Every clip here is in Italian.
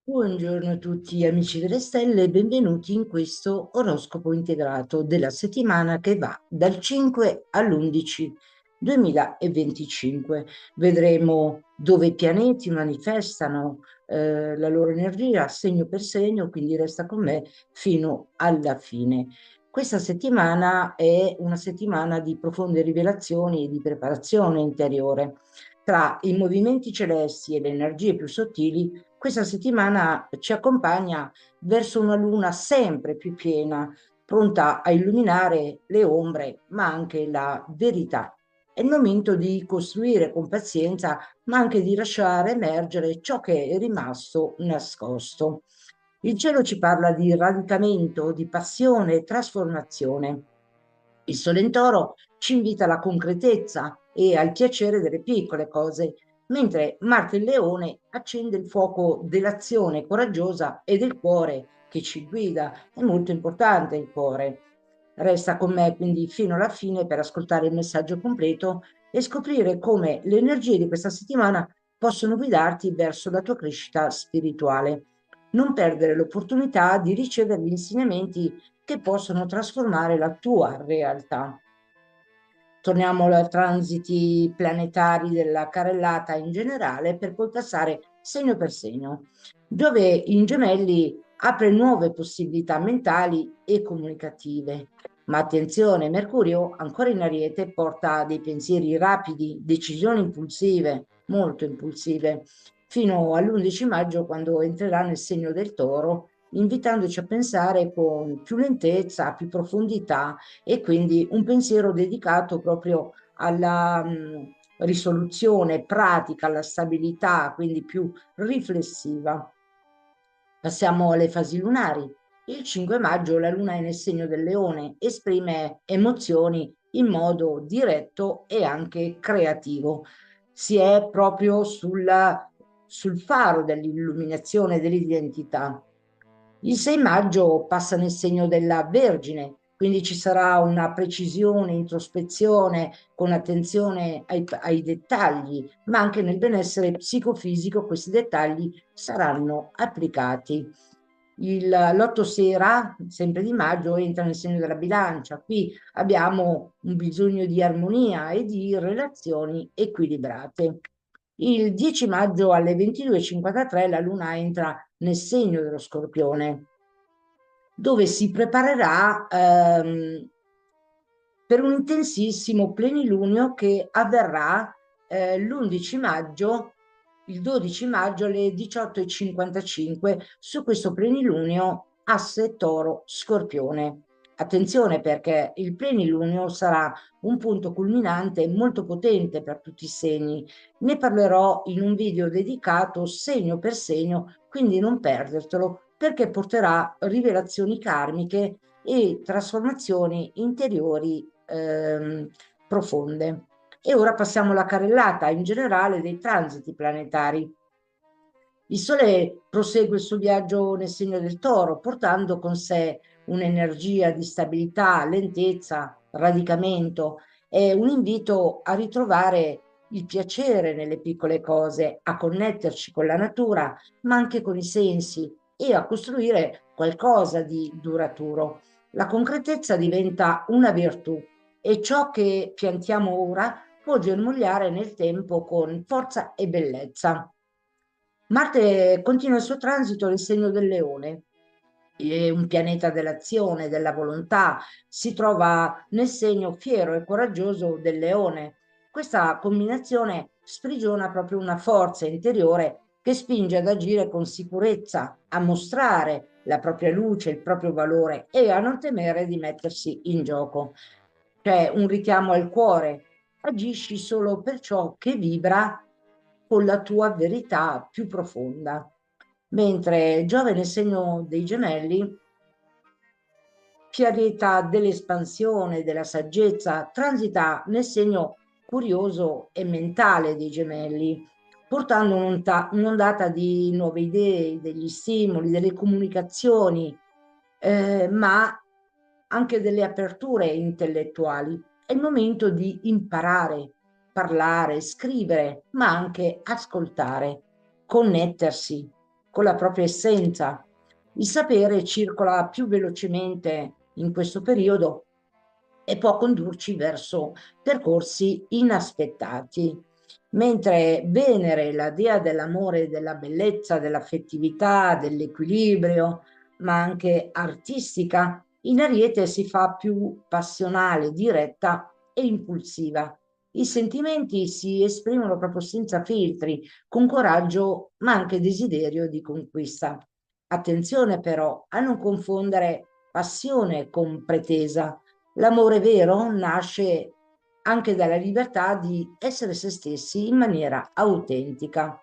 Buongiorno a tutti amici delle stelle e benvenuti in questo oroscopo integrato della settimana che va dal 5 all'11 2025. Vedremo dove i pianeti manifestano la loro energia segno per segno, quindi resta con me fino alla fine. Questa settimana è una settimana di profonde rivelazioni e di preparazione interiore. Tra i movimenti celesti e le energie più sottili, questa settimana ci accompagna verso una luna sempre più piena, pronta a illuminare le ombre, ma anche la verità. È il momento di costruire con pazienza, ma anche di lasciare emergere ciò che è rimasto nascosto. Il cielo ci parla di radicamento, di passione e trasformazione. Il Sole in Toro ci invita alla concretezza e al piacere delle piccole cose, mentre Marte in Leone accende il fuoco dell'azione coraggiosa e del cuore che ci guida. È molto importante il cuore. Resta con me quindi fino alla fine per ascoltare il messaggio completo e scoprire come le energie di questa settimana possono guidarti verso la tua crescita spirituale. Non perdere l'opportunità di ricevere gli insegnamenti che possono trasformare la tua realtà. Torniamo ai transiti planetari della carrellata in generale per poi passare segno per segno. Giove in Gemelli apre nuove possibilità mentali e comunicative. Ma attenzione, Mercurio, ancora in Ariete, porta dei pensieri rapidi, decisioni impulsive, molto impulsive, fino all'11 maggio quando entrerà nel segno del Toro, invitandoci a pensare con più lentezza, più profondità e quindi un pensiero dedicato proprio alla risoluzione pratica, alla stabilità, quindi più riflessiva. Passiamo alle fasi lunari. Il 5 maggio la luna è nel segno del leone, esprime emozioni in modo diretto e anche creativo. Si è proprio sul faro dell'illuminazione dell'identità. Il 6 maggio passa nel segno della Vergine, quindi ci sarà una precisione, introspezione con attenzione ai dettagli, ma anche nel benessere psicofisico questi dettagli saranno applicati. L'8 sera, sempre di maggio, entra nel segno della bilancia. Qui abbiamo un bisogno di armonia e di relazioni equilibrate. Il 10 maggio alle 22:53 la luna entra nel segno dello Scorpione, dove si preparerà per un intensissimo plenilunio che avverrà l'11 maggio, il 12 maggio alle 18:55 su questo plenilunio asse Toro Scorpione. Attenzione perché il plenilunio sarà un punto culminante molto potente per tutti i segni. Ne parlerò in un video dedicato segno per segno, quindi non perdertelo perché porterà rivelazioni karmiche e trasformazioni interiori profonde. E ora passiamo alla carrellata in generale dei transiti planetari. Il Sole prosegue il suo viaggio nel segno del Toro, portando con sé un'energia di stabilità, lentezza, radicamento. È un invito a ritrovare il piacere nelle piccole cose, a connetterci con la natura, ma anche con i sensi e a costruire qualcosa di duraturo. La concretezza diventa una virtù e ciò che piantiamo ora può germogliare nel tempo con forza e bellezza. Marte continua il suo transito nel segno del Leone, è un pianeta dell'azione, della volontà, si trova nel segno fiero e coraggioso del Leone. Questa combinazione sprigiona proprio una forza interiore che spinge ad agire con sicurezza, a mostrare la propria luce, il proprio valore e a non temere di mettersi in gioco. C'è un richiamo al cuore, agisci solo per ciò che vibra con la tua verità più profonda. Mentre Giove nel segno dei Gemelli, pianeta dell'espansione, della saggezza, transita nel segno curioso e mentale dei Gemelli, portando un'ondata di nuove idee, degli stimoli, delle comunicazioni, ma anche delle aperture intellettuali. È il momento di imparare, parlare, scrivere, ma anche ascoltare, connettersi. con la propria essenza. Il sapere circola più velocemente in questo periodo e può condurci verso percorsi inaspettati. Mentre Venere, la dea dell'amore, della bellezza, dell'affettività, dell'equilibrio, ma anche artistica, in Ariete si fa più passionale, diretta e impulsiva. I sentimenti si esprimono proprio senza filtri, con coraggio, ma anche desiderio di conquista. Attenzione però a non confondere passione con pretesa. L'amore vero nasce anche dalla libertà di essere se stessi in maniera autentica.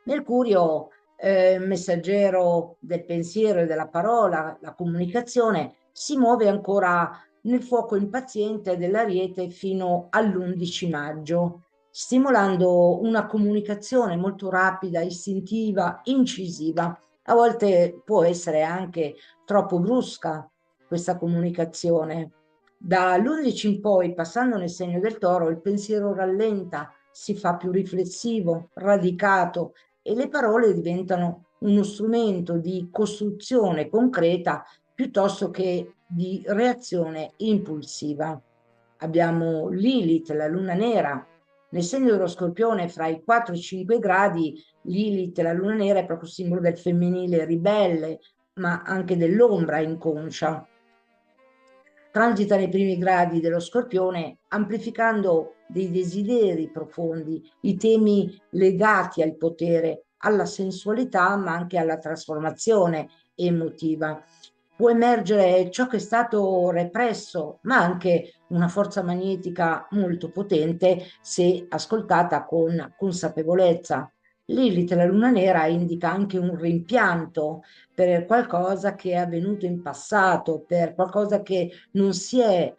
Mercurio, messaggero del pensiero e della parola, la comunicazione, si muove ancora nel fuoco impaziente dell'Ariete fino all'11 maggio, stimolando una comunicazione molto rapida, istintiva, incisiva. A volte può essere anche troppo brusca questa comunicazione. Dall'11 in poi, passando nel segno del Toro, il pensiero rallenta, si fa più riflessivo, radicato e le parole diventano uno strumento di costruzione concreta piuttosto che di reazione impulsiva. Abbiamo Lilith, la luna nera. Nel segno dello Scorpione, fra i 4 e i 5 gradi, Lilith, la luna nera, è proprio simbolo del femminile ribelle, ma anche dell'ombra inconscia. Transita nei primi gradi dello Scorpione, amplificando dei desideri profondi, i temi legati al potere, alla sensualità, ma anche alla trasformazione emotiva. Può emergere ciò che è stato represso, ma anche una forza magnetica molto potente se ascoltata con consapevolezza. Lilith, la luna nera, indica anche un rimpianto per qualcosa che è avvenuto in passato, per qualcosa che non si è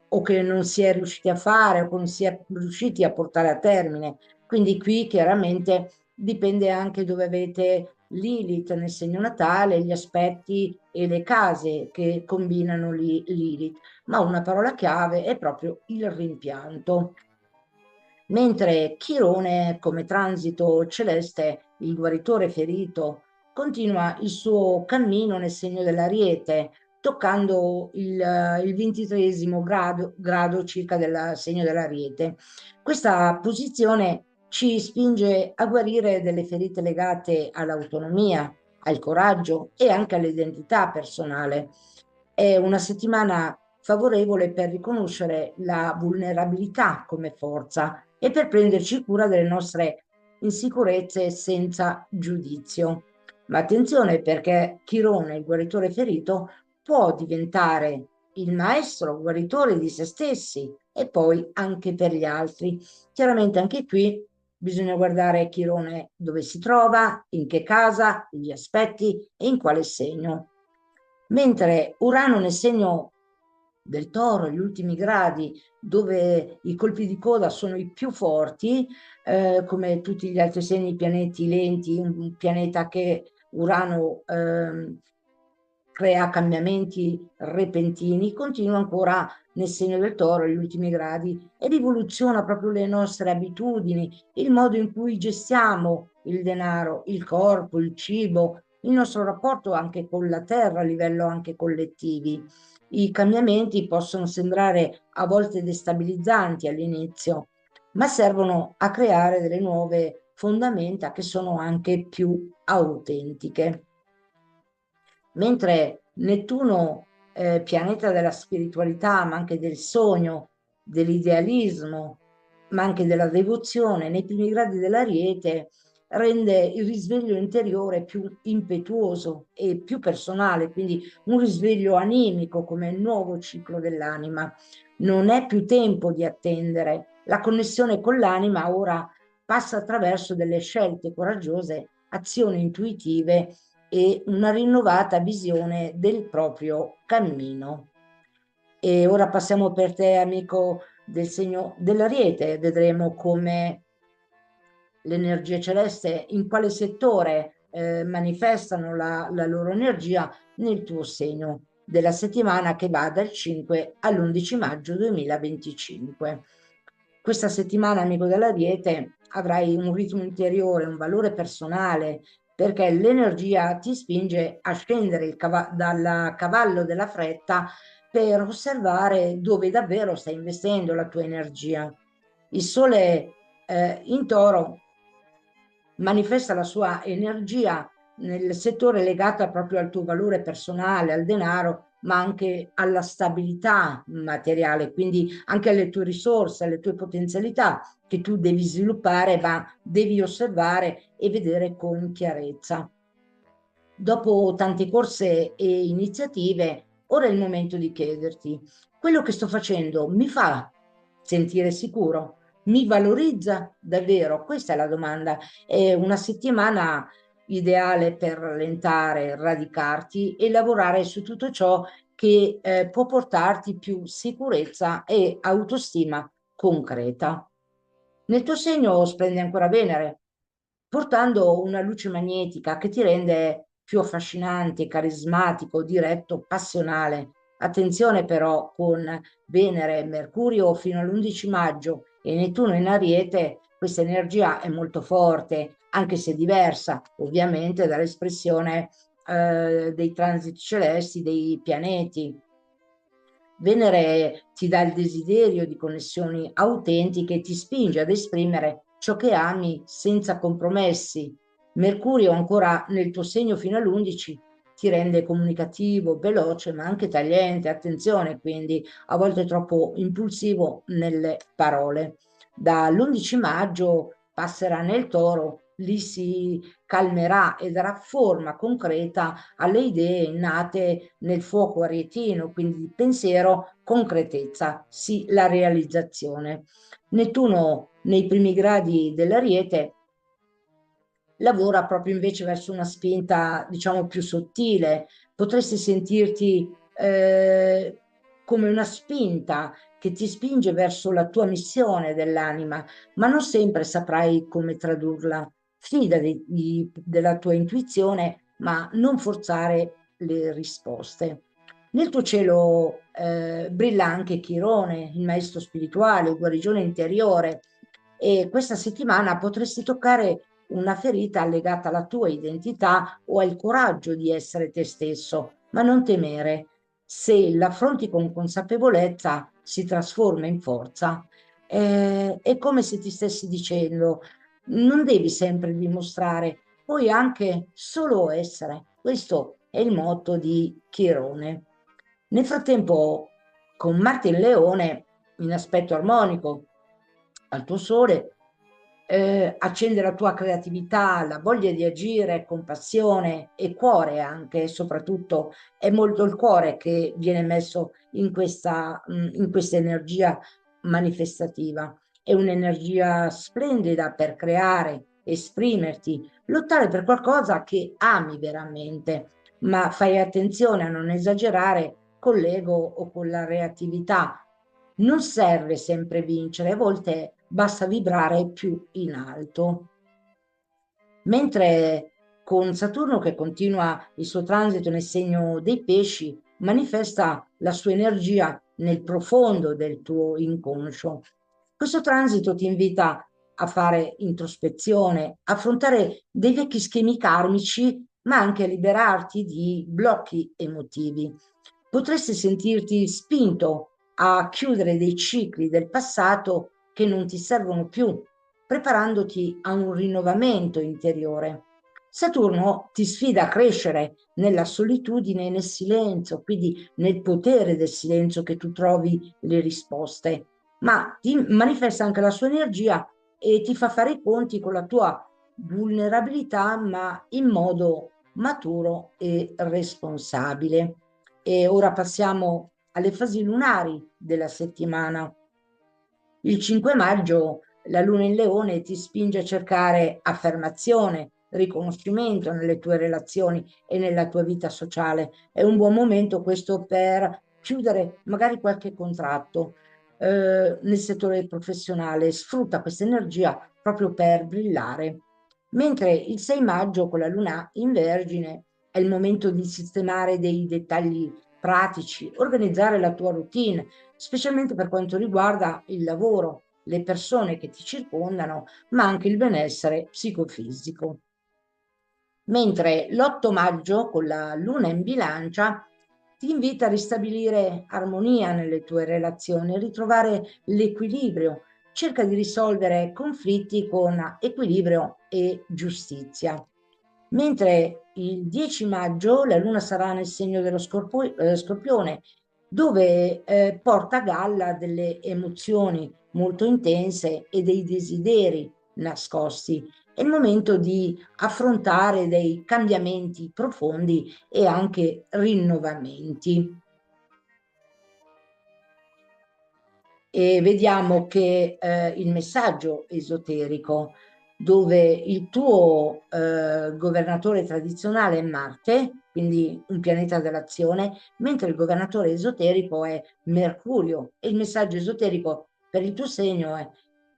o che non si è riusciti a fare o che non si è riusciti a portare a termine. Quindi qui chiaramente dipende anche dove avete Lilith nel segno natale, gli aspetti e le case che combinano Lilith, ma una parola chiave è proprio il rimpianto. Mentre Chirone, come transito celeste, il guaritore ferito, continua il suo cammino nel segno dell'Ariete, toccando il 23esimo grado circa del segno dell'Ariete. Questa posizione ci spinge a guarire delle ferite legate all'autonomia, al coraggio e anche all'identità personale. È una settimana favorevole per riconoscere la vulnerabilità come forza e per prenderci cura delle nostre insicurezze senza giudizio. Ma attenzione, perché Chirone, il guaritore ferito, può diventare il maestro guaritore di se stessi e poi anche per gli altri. Chiaramente anche qui bisogna guardare Chirone dove si trova, in che casa, gli aspetti e in quale segno. Mentre Urano nel segno del Toro, gli ultimi gradi, dove i colpi di coda sono i più forti, come tutti gli altri segni, pianeti lenti, un pianeta che Urano crea cambiamenti repentini, continua ancora nel segno del Toro, gli ultimi gradi, e rivoluziona proprio le nostre abitudini, il modo in cui gestiamo il denaro, il corpo, il cibo, il nostro rapporto anche con la terra a livello anche collettivi. I cambiamenti possono sembrare a volte destabilizzanti all'inizio, ma servono a creare delle nuove fondamenta che sono anche più autentiche. Mentre Nettuno, pianeta della spiritualità, ma anche del sogno, dell'idealismo, ma anche della devozione, nei primi gradi dell'Ariete, rende il risveglio interiore più impetuoso e più personale, quindi un risveglio animico come il nuovo ciclo dell'anima. Non è più tempo di attendere. La connessione con l'anima ora passa attraverso delle scelte coraggiose, azioni intuitive e una rinnovata visione del proprio cammino. E ora passiamo per te, amico del segno dell'Ariete, vedremo come l'energia celeste, in quale settore manifestano la loro energia nel tuo segno della settimana che va dal 5 all'11 maggio 2025. Questa settimana, amico dell'Ariete, avrai un ritmo interiore, un valore personale, perché l'energia ti spinge a scendere dal cavallo della fretta per osservare dove davvero stai investendo la tua energia. Il sole in Toro manifesta la sua energia nel settore legato proprio al tuo valore personale, al denaro, ma anche alla stabilità materiale, quindi anche alle tue risorse, alle tue potenzialità che tu devi sviluppare, ma devi osservare e vedere con chiarezza. Dopo tante corse e iniziative, ora è il momento di chiederti, quello che sto facendo mi fa sentire sicuro? Mi valorizza davvero? Questa è la domanda. È una settimana ideale per rallentare, radicarti e lavorare su tutto ciò che può portarti più sicurezza e autostima concreta. Nel tuo segno splende ancora Venere, portando una luce magnetica che ti rende più affascinante, carismatico, diretto, passionale. Attenzione però con Venere e Mercurio fino all'11 maggio e Nettuno in Ariete, questa energia è molto forte, anche se diversa ovviamente dall'espressione dei transiti celesti, dei pianeti. Venere ti dà il desiderio di connessioni autentiche e ti spinge ad esprimere ciò che ami senza compromessi. Mercurio ancora nel tuo segno fino all'11 ti rende comunicativo, veloce, ma anche tagliente, attenzione, quindi a volte troppo impulsivo nelle parole. Dall'11 maggio passerà nel Toro, lì si calmerà e darà forma concreta alle idee nate nel fuoco arietino, quindi di pensiero, concretezza, sì, la realizzazione. Nettuno nei primi gradi dell'Ariete lavora proprio invece verso una spinta, diciamo, più sottile. Potresti sentirti come una spinta che ti spinge verso la tua missione dell'anima, ma non sempre saprai come tradurla. Fidati della tua intuizione, ma non forzare le risposte. Nel tuo cielo brilla anche Chirone, il maestro spirituale, guarigione interiore, e questa settimana potresti toccare una ferita legata alla tua identità o al coraggio di essere te stesso, ma non temere. Se l'affronti con consapevolezza, si trasforma in forza. È come se ti stessi dicendo, non devi sempre dimostrare, puoi anche solo essere. Questo è il motto di Chirone. Nel frattempo, con Marte in Leone, in aspetto armonico al tuo sole, accende la tua creatività, la voglia di agire con passione e cuore anche, soprattutto è molto il cuore che viene messo in questa energia manifestativa. È un'energia splendida per creare, esprimerti, lottare per qualcosa che ami veramente, ma fai attenzione a non esagerare con l'ego o con la reattività. Non serve sempre vincere, a volte basta vibrare più in alto. Mentre con Saturno che continua il suo transito nel segno dei pesci, manifesta la sua energia nel profondo del tuo inconscio. Questo transito ti invita a fare introspezione, affrontare dei vecchi schemi karmici, ma anche a liberarti di blocchi emotivi. Potresti sentirti spinto a chiudere dei cicli del passato che non ti servono più, preparandoti a un rinnovamento interiore. Saturno ti sfida a crescere nella solitudine e nel silenzio, quindi nel potere del silenzio che tu trovi le risposte, ma ti manifesta anche la sua energia e ti fa fare i conti con la tua vulnerabilità, ma in modo maturo e responsabile. E ora passiamo alle fasi lunari della settimana. Il 5 maggio la luna in Leone ti spinge a cercare affermazione, riconoscimento nelle tue relazioni e nella tua vita sociale. È un buon momento questo per chiudere magari qualche contratto nel settore professionale. Sfrutta questa energia proprio per brillare. Mentre il 6 maggio con la luna in Vergine è il momento di sistemare dei dettagli pratici, organizzare la tua routine, specialmente per quanto riguarda il lavoro. le persone che ti circondano, ma anche il benessere psicofisico. Mentre l'8 maggio, con la luna in bilancia, ti invita a ristabilire armonia nelle tue relazioni, a ritrovare l'equilibrio. Cerca di risolvere conflitti con equilibrio e giustizia. Mentre il 10 maggio la luna sarà nel segno dello Scorpione, dove porta a galla delle emozioni molto intense e dei desideri nascosti. È il momento di affrontare dei cambiamenti profondi e anche rinnovamenti. E vediamo che il messaggio esoterico, dove il tuo governatore tradizionale è Marte, quindi un pianeta dell'azione, mentre il governatore esoterico è Mercurio. E il messaggio esoterico per il tuo segno è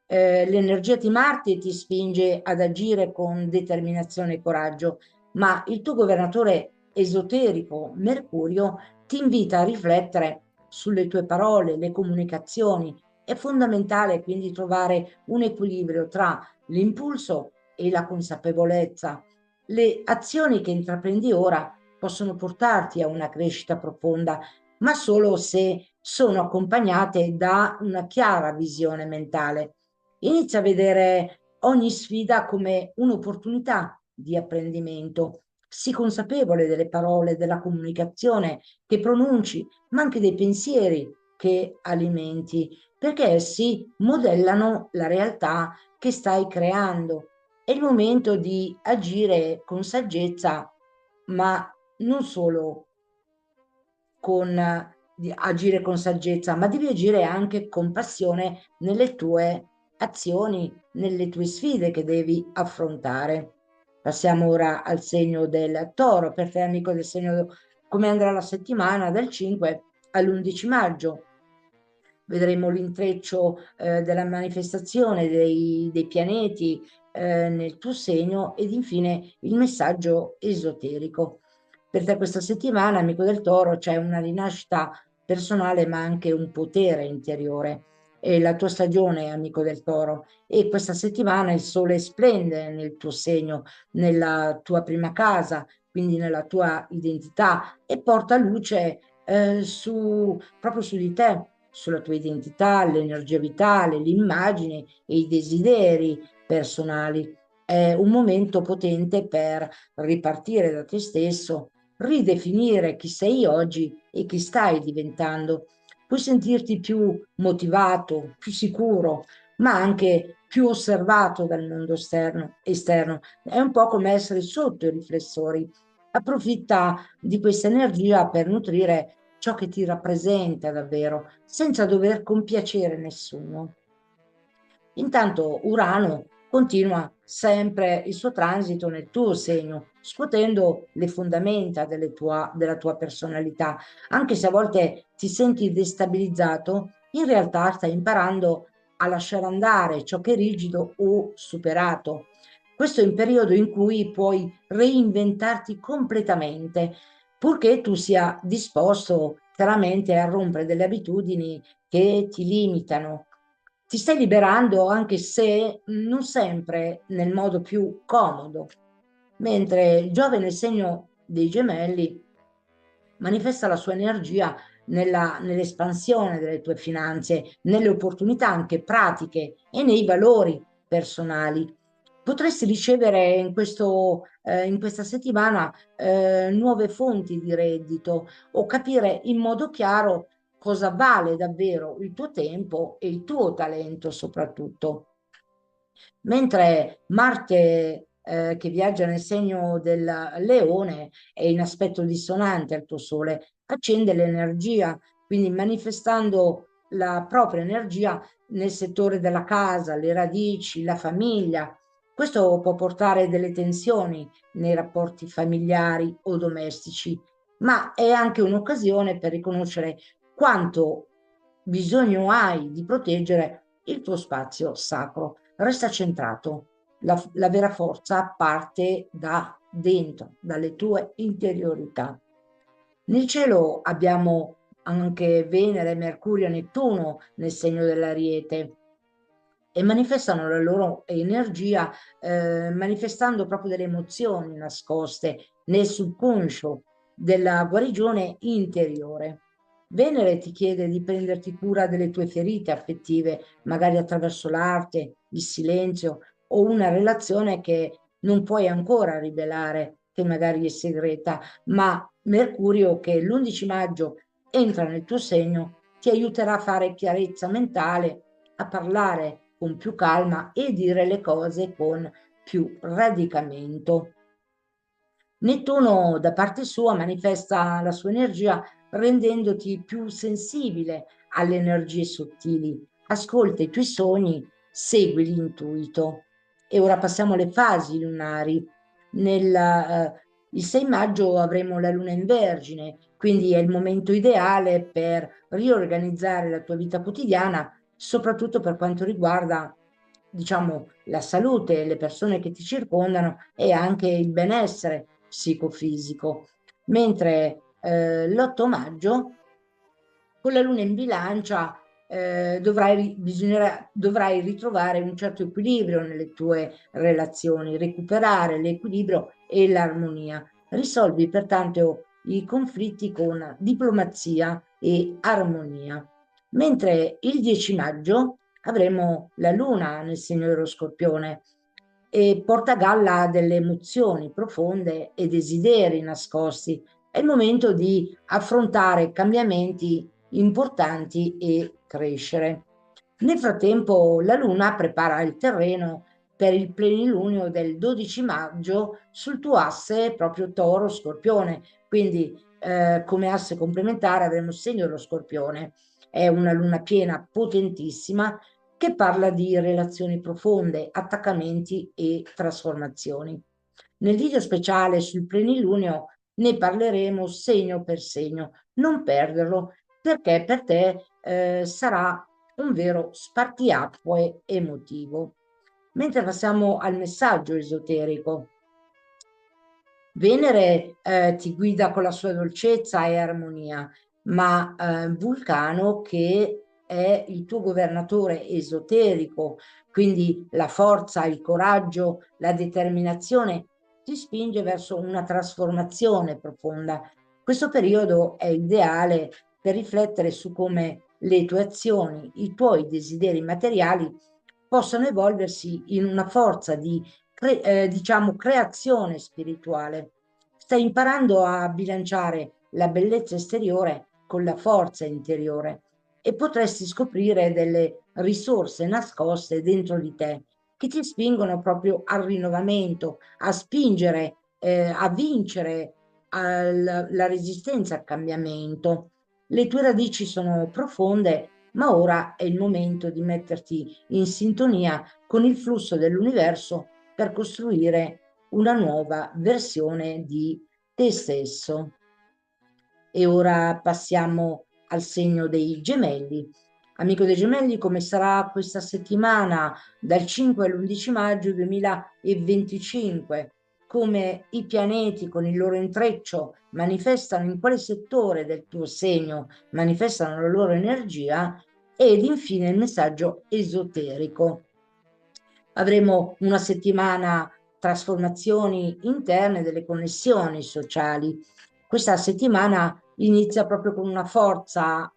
l'energia di Marte ti spinge ad agire con determinazione e coraggio, ma il tuo governatore esoterico, Mercurio, ti invita a riflettere sulle tue parole, le comunicazioni. È fondamentale quindi trovare un equilibrio tra l'impulso e la consapevolezza. Le azioni che intraprendi ora possono portarti a una crescita profonda, ma solo se sono accompagnate da una chiara visione mentale. Inizia a vedere ogni sfida come un'opportunità di apprendimento. Sii consapevole delle parole, della comunicazione che pronunci, ma anche dei pensieri che alimenti, perché essi modellano la realtà che stai creando. È il momento di agire con saggezza, ma non solo di agire con saggezza, ma devi agire anche con passione nelle tue azioni, nelle tue sfide che devi affrontare. Passiamo ora al segno del Toro, per te amico del segno, come andrà la settimana dal 5 all'11 maggio. Vedremo l'intreccio della manifestazione dei pianeti nel tuo segno ed infine il messaggio esoterico. Per te questa settimana, amico del Toro, c'è una rinascita personale ma anche un potere interiore. È la tua stagione, amico del Toro, e questa settimana il sole splende nel tuo segno, nella tua prima casa, quindi nella tua identità e porta luce proprio su di te, sulla tua identità, l'energia vitale, l'immagine e i desideri personali. È un momento potente per ripartire da te stesso, ridefinire chi sei oggi e chi stai diventando. Puoi sentirti più motivato, più sicuro, ma anche più osservato dal mondo esterno. È un po' come essere sotto i riflessori. Approfitta di questa energia per nutrire ciò che ti rappresenta davvero, senza dover compiacere nessuno. Intanto Urano continua sempre il suo transito nel tuo segno, scuotendo le fondamenta della tua personalità. Anche se a volte ti senti destabilizzato, in realtà stai imparando a lasciare andare ciò che è rigido o superato. Questo è un periodo in cui puoi reinventarti completamente, purché tu sia disposto chiaramente a rompere delle abitudini che ti limitano. Ti stai liberando anche se non sempre nel modo più comodo, mentre il Giove nel segno dei Gemelli manifesta la sua energia nell'espansione delle tue finanze, nelle opportunità anche pratiche e nei valori personali. Potresti ricevere in questa settimana nuove fonti di reddito o capire in modo chiaro cosa vale davvero il tuo tempo e il tuo talento soprattutto. Mentre Marte, che viaggia nel segno del Leone, è in aspetto dissonante al tuo Sole, accende l'energia, quindi manifestando la propria energia nel settore della casa, le radici, la famiglia. Questo può portare delle tensioni nei rapporti familiari o domestici, ma è anche un'occasione per riconoscere quanto bisogno hai di proteggere il tuo spazio sacro. Resta centrato. La vera forza parte da dentro, dalle tue interiorità. Nel cielo abbiamo anche Venere, Mercurio, Nettuno nel segno dell'Ariete. e manifestano la loro energia manifestando proprio delle emozioni nascoste nel subconscio della guarigione interiore. Venere ti chiede di prenderti cura delle tue ferite affettive, magari attraverso l'arte, il silenzio o una relazione che non puoi ancora rivelare, che magari è segreta, ma Mercurio, che l'11 maggio entra nel tuo segno, ti aiuterà a fare chiarezza mentale, a parlare con più calma e dire le cose con più radicamento. Nettuno, da parte sua, manifesta la sua energia rendendoti più sensibile alle energie sottili. Ascolta i tuoi sogni, segui l'intuito. E ora passiamo alle fasi lunari. Il 6 maggio avremo la luna in Vergine, quindi è il momento ideale per riorganizzare la tua vita quotidiana, soprattutto per quanto riguarda, diciamo, la salute, le persone che ti circondano e anche il benessere psicofisico. Mentre l'8 maggio, con la luna in bilancia, dovrai ritrovare un certo equilibrio nelle tue relazioni, recuperare l'equilibrio e l'armonia. Risolvi pertanto i conflitti con diplomazia e armonia. Mentre il 10 maggio avremo la luna nel segno dello Scorpione e porta a galla delle emozioni profonde e desideri nascosti. È il momento di affrontare cambiamenti importanti e crescere. Nel frattempo, la Luna prepara il terreno per il plenilunio del 12 maggio sul tuo asse proprio Toro-Scorpione. Quindi, come asse complementare avremo il segno dello Scorpione. È una luna piena potentissima che parla di relazioni profonde, attaccamenti e trasformazioni. Nel video speciale sul plenilunio ne parleremo segno per segno. Non perderlo perché per te sarà un vero spartiacque emotivo. Mentre passiamo al messaggio esoterico, Venere ti guida con la sua dolcezza e armonia, ma Vulcano, che è il tuo governatore esoterico, quindi la forza, il coraggio, la determinazione, ti spinge verso una trasformazione profonda. Questo periodo è ideale per riflettere su come le tue azioni, i tuoi desideri materiali possano evolversi in una forza di diciamo, creazione spirituale. Stai imparando a bilanciare la bellezza esteriore con la forza interiore e potresti scoprire delle risorse nascoste dentro di te che ti spingono proprio al rinnovamento, a spingere, a vincere la resistenza al cambiamento. Le tue radici sono profonde, ma ora è il momento di metterti in sintonia con il flusso dell'universo per costruire una nuova versione di te stesso. E ora passiamo al segno dei gemelli. Amico dei gemelli, come sarà questa settimana dal 5 all'11 maggio 2025? Come i pianeti con il loro intreccio manifestano in quale settore del tuo segno manifestano la loro energia? Ed infine il messaggio esoterico. Avremo una settimana trasformazioni interne delle connessioni sociali. Questa settimana inizia proprio con una forza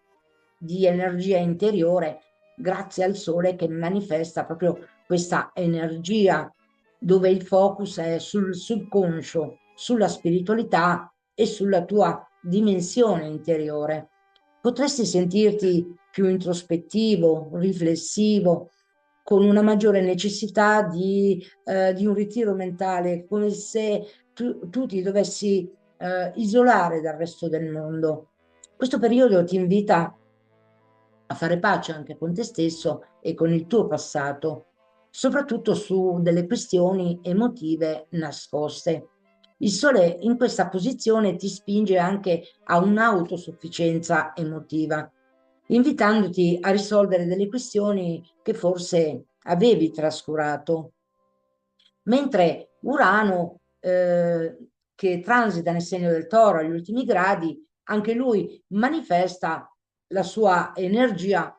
di energia interiore grazie al sole che manifesta proprio questa energia dove il focus è sul subconscio, sulla spiritualità e sulla tua dimensione interiore. Potresti sentirti più introspettivo, riflessivo, con una maggiore necessità di un ritiro mentale, come se tu ti dovessi isolare dal resto del mondo. Questo periodo ti invita a fare pace anche con te stesso e con il tuo passato, soprattutto su delle questioni emotive nascoste. Il sole in questa posizione ti spinge anche a un'autosufficienza emotiva, invitandoti a risolvere delle questioni che forse avevi trascurato. Mentre Urano, che transita nel segno del Toro agli ultimi gradi, anche lui manifesta la sua energia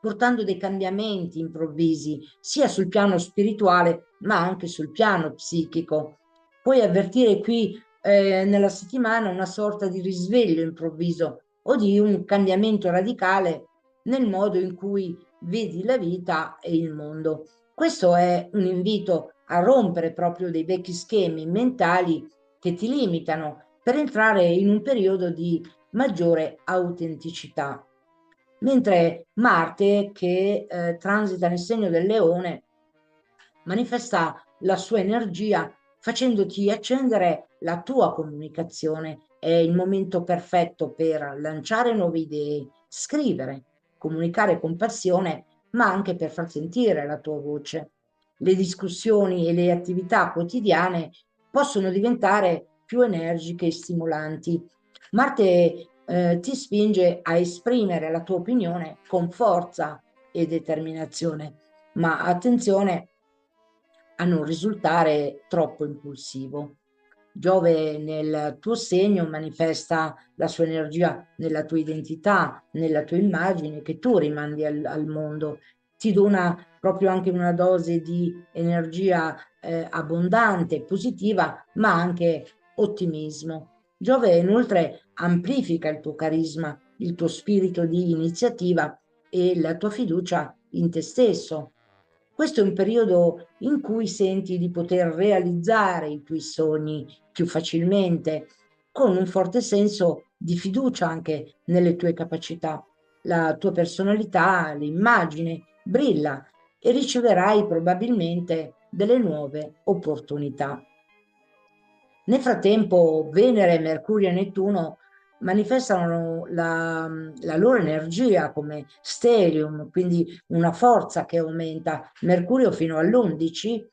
portando dei cambiamenti improvvisi, sia sul piano spirituale, ma anche sul piano psichico. Puoi avvertire qui nella settimana una sorta di risveglio improvviso o di un cambiamento radicale nel modo in cui vedi la vita e il mondo. Questo è un invito a rompere proprio dei vecchi schemi mentali che ti limitano per entrare in un periodo di maggiore autenticità. Mentre Marte, che transita nel segno del Leone, manifesta la sua energia facendoti accendere la tua comunicazione. È il momento perfetto per lanciare nuove idee, scrivere, comunicare con passione, ma anche per far sentire la tua voce. Le discussioni e le attività quotidiane possono diventare più energiche e stimolanti. Marte ti spinge a esprimere la tua opinione con forza e determinazione, ma attenzione a non risultare troppo impulsivo. Giove nel tuo segno manifesta la sua energia nella tua identità, nella tua immagine che tu rimandi al mondo. Ti dona proprio anche una dose di energia abbondante, positiva, ma anche ottimismo. Giove inoltre amplifica il tuo carisma, il tuo spirito di iniziativa e la tua fiducia in te stesso. Questo è un periodo in cui senti di poter realizzare i tuoi sogni più facilmente, con un forte senso di fiducia anche nelle tue capacità. La tua personalità, l'immagine brilla e riceverai probabilmente delle nuove opportunità. Nel frattempo, Venere, Mercurio e Nettuno manifestano la loro energia come stellium, quindi una forza che aumenta. Mercurio fino all'11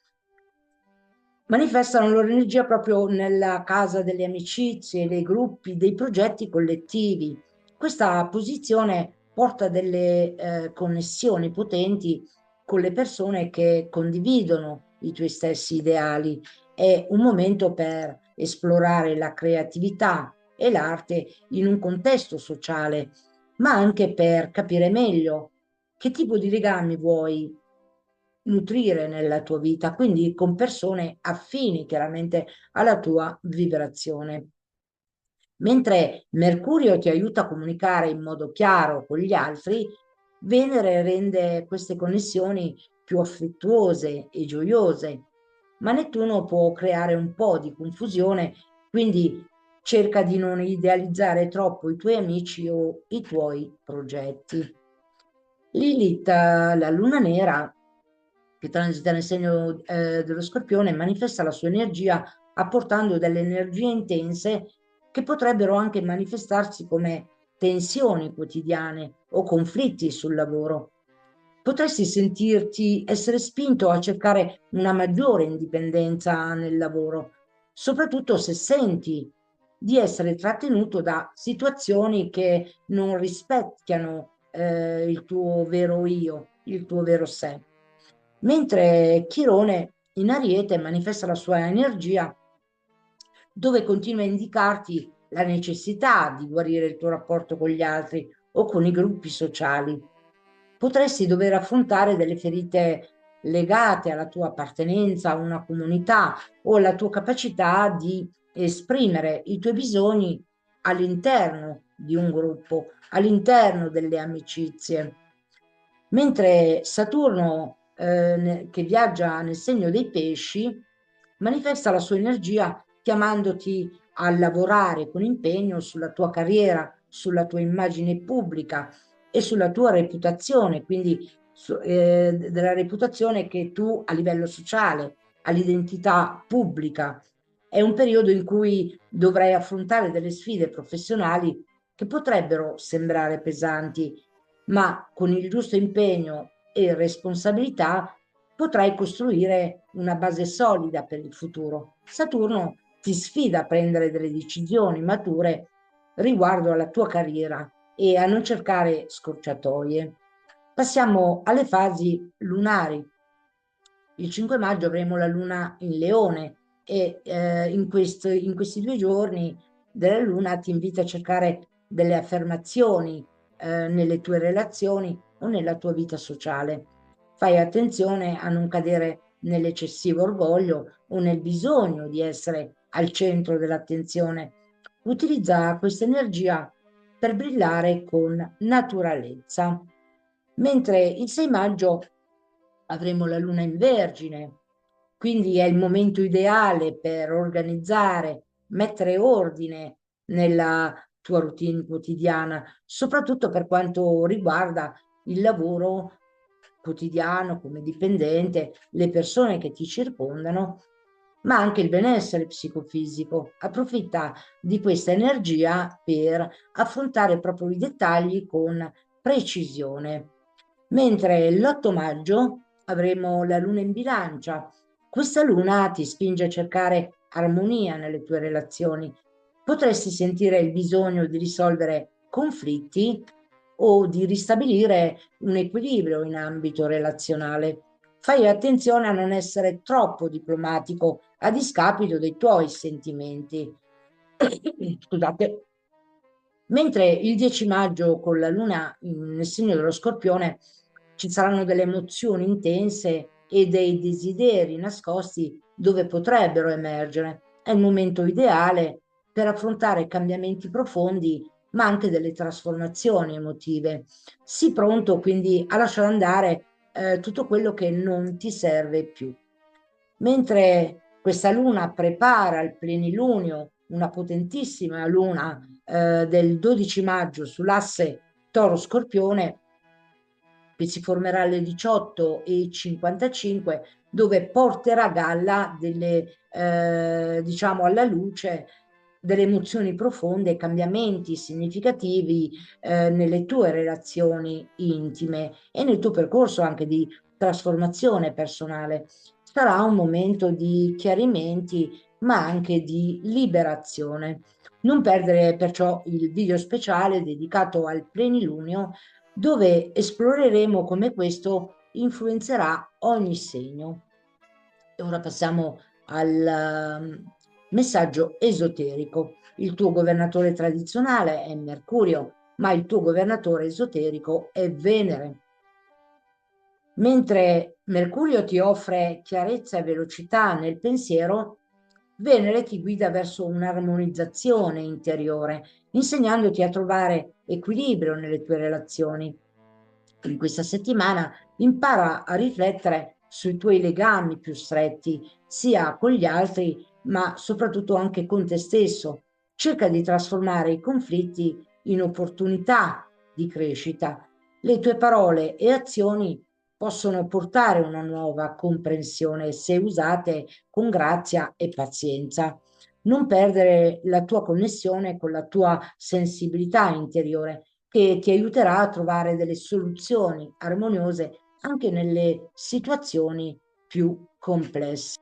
manifestano la loro energia proprio nella casa delle amicizie, dei gruppi, dei progetti collettivi. Questa posizione porta delle connessioni potenti con le persone che condividono i tuoi stessi ideali. È un momento per esplorare la creatività e l'arte in un contesto sociale, ma anche per capire meglio che tipo di legami vuoi nutrire nella tua vita, quindi con persone affini chiaramente alla tua vibrazione. Mentre Mercurio ti aiuta a comunicare in modo chiaro con gli altri, Venere rende queste connessioni più affettuose e gioiose, ma Nettuno può creare un po' di confusione, quindi cerca di non idealizzare troppo i tuoi amici o i tuoi progetti. Lilith, la luna nera, che transita nel segno dello Scorpione, manifesta la sua energia apportando delle energie intense che potrebbero anche manifestarsi come tensioni quotidiane o conflitti sul lavoro. Potresti sentirti essere spinto a cercare una maggiore indipendenza nel lavoro, soprattutto se senti di essere trattenuto da situazioni che non rispecchiano il tuo vero io, il tuo vero sé. Mentre Chirone in Ariete manifesta la sua energia dove continua a indicarti la necessità di guarire il tuo rapporto con gli altri o con i gruppi sociali. Potresti dover affrontare delle ferite legate alla tua appartenenza a una comunità o alla tua capacità di esprimere i tuoi bisogni all'interno di un gruppo, all'interno delle amicizie. Mentre Saturno, che viaggia nel segno dei pesci, manifesta la sua energia chiamandoti a lavorare con impegno sulla tua carriera, sulla tua immagine pubblica e sulla tua reputazione, quindi della reputazione che tu a livello sociale, all'identità pubblica. È un periodo in cui dovrai affrontare delle sfide professionali che potrebbero sembrare pesanti, ma con il giusto impegno e responsabilità potrai costruire una base solida per il futuro. Saturno ti sfida a prendere delle decisioni mature riguardo alla tua carriera e a non cercare scorciatoie. Passiamo alle fasi lunari. Il 5 maggio avremo la luna in Leone e in questi 2 giorni della luna ti invita a cercare delle affermazioni nelle tue relazioni o nella tua vita sociale. Fai attenzione a non cadere nell'eccessivo orgoglio o nel bisogno di essere al centro dell'attenzione. Utilizza questa energia per brillare con naturalezza. Mentre il 6 maggio avremo la luna in Vergine, quindi è il momento ideale per organizzare, mettere ordine nella tua routine quotidiana, soprattutto per quanto riguarda il lavoro quotidiano come dipendente, le persone che ti circondano, ma anche il benessere psicofisico. Approfitta di questa energia per affrontare proprio i dettagli con precisione. Mentre l'8 maggio avremo la luna in bilancia. Questa luna ti spinge a cercare armonia nelle tue relazioni. Potresti sentire il bisogno di risolvere conflitti o di ristabilire un equilibrio in ambito relazionale. Fai attenzione a non essere troppo diplomatico a discapito dei tuoi sentimenti. Scusate. Mentre il 10 maggio con la luna nel segno dello Scorpione ci saranno delle emozioni intense e dei desideri nascosti dove potrebbero emergere. È il momento ideale per affrontare cambiamenti profondi, ma anche delle trasformazioni emotive. Sii pronto quindi a lasciare andare tutto quello che non ti serve più. Mentre questa luna prepara il plenilunio, una potentissima luna del 12 maggio sull'asse Toro-Scorpione, che si formerà alle 18:55, dove porterà a galla diciamo alla luce delle emozioni profonde, cambiamenti significativi nelle tue relazioni intime e nel tuo percorso anche di trasformazione personale. Sarà un momento di chiarimenti, ma anche di liberazione. Non perdere perciò il video speciale dedicato al plenilunio, dove esploreremo come questo influenzerà ogni segno. E ora passiamo al messaggio esoterico. Il tuo governatore tradizionale è Mercurio, ma il tuo governatore esoterico è Venere. Mentre Mercurio ti offre chiarezza e velocità nel pensiero, Venere ti guida verso un'armonizzazione interiore, insegnandoti a trovare equilibrio nelle tue relazioni. In questa settimana impara a riflettere sui tuoi legami più stretti, sia con gli altri, ma soprattutto anche con te stesso. Cerca di trasformare i conflitti in opportunità di crescita. Le tue parole e azioni possono portare una nuova comprensione se usate con grazia e pazienza. Non perdere la tua connessione con la tua sensibilità interiore, che ti aiuterà a trovare delle soluzioni armoniose anche nelle situazioni più complesse.